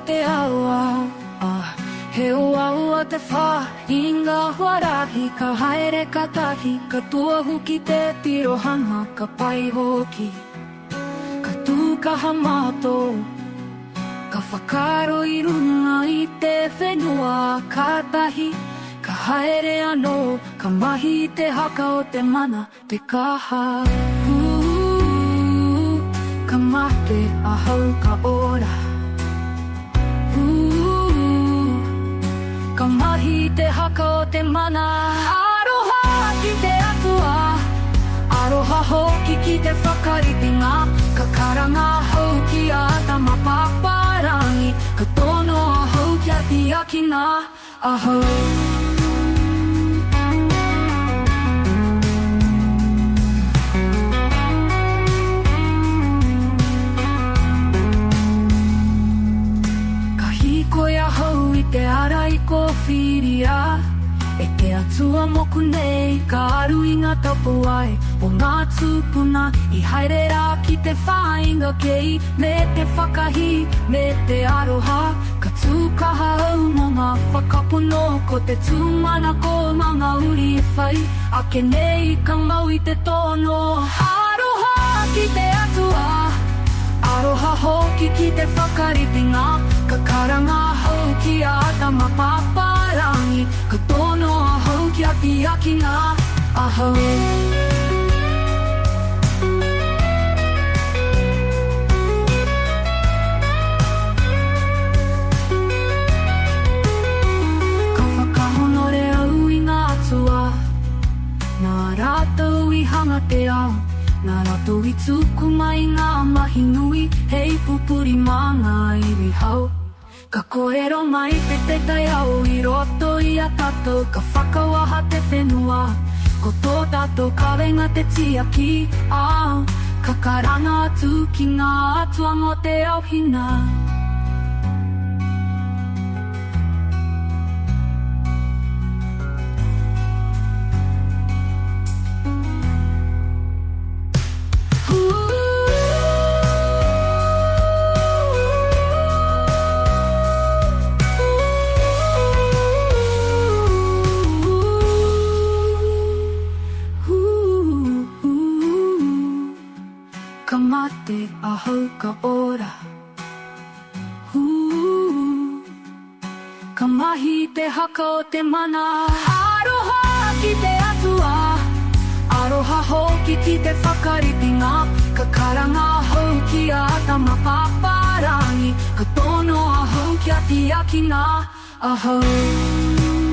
te aua He ua te wha Inga huarahi ka haere katahi Ka tuahu ki te tirohanga Ka pai hoki Ka tūkaha mātou Ka whakaro I runga I te whenua katahi Ka haere anō Ka mahi I te haka o te mana Te kaha Ka mate a hau ka ora Ka mahi te haka o te mana Aroha ki te atua Aroha hoki ki te whakaritinga Ka karanga hau ki a tama paparangi Ka tono a hau ki a tiakina a hau Te ara I ko whiria E te atua moku nei Ka aru I ngā tapu ai O ngā tūpuna I haere rā ki te whāinga kei Me te whakahi, me te aroha Ka tūkaha au mo ngā whakapono Ko te tūmana ko mga uri e whai Ake nei ka mau I te tono Aroha ki te atua Aroha hoki ki te whakaritinga Ka karanga hau ki a tama paparangi Ka tono a hau ki a tiakina a hau Ka whakahonore au I ngā atua Nā rātou I hanga te ao Nā rātou I tuku mai ngā mahi nui Hei pupuri mā ngā iwi hau Ka koero mai te tai au I roto I a tatou Ka whakawaha te whenua Ko tō tatou ka wenga te tiaki Ka karanga atu ki ngā atua mo te auhina Ka mate a hau ka ora Ka mahi te haka o te mana Aroha ki te atua Aroha hoki ki te whakaritinga Ka karanga hau ki a tama paparangi Ka tono a hau ki a tiakina a hau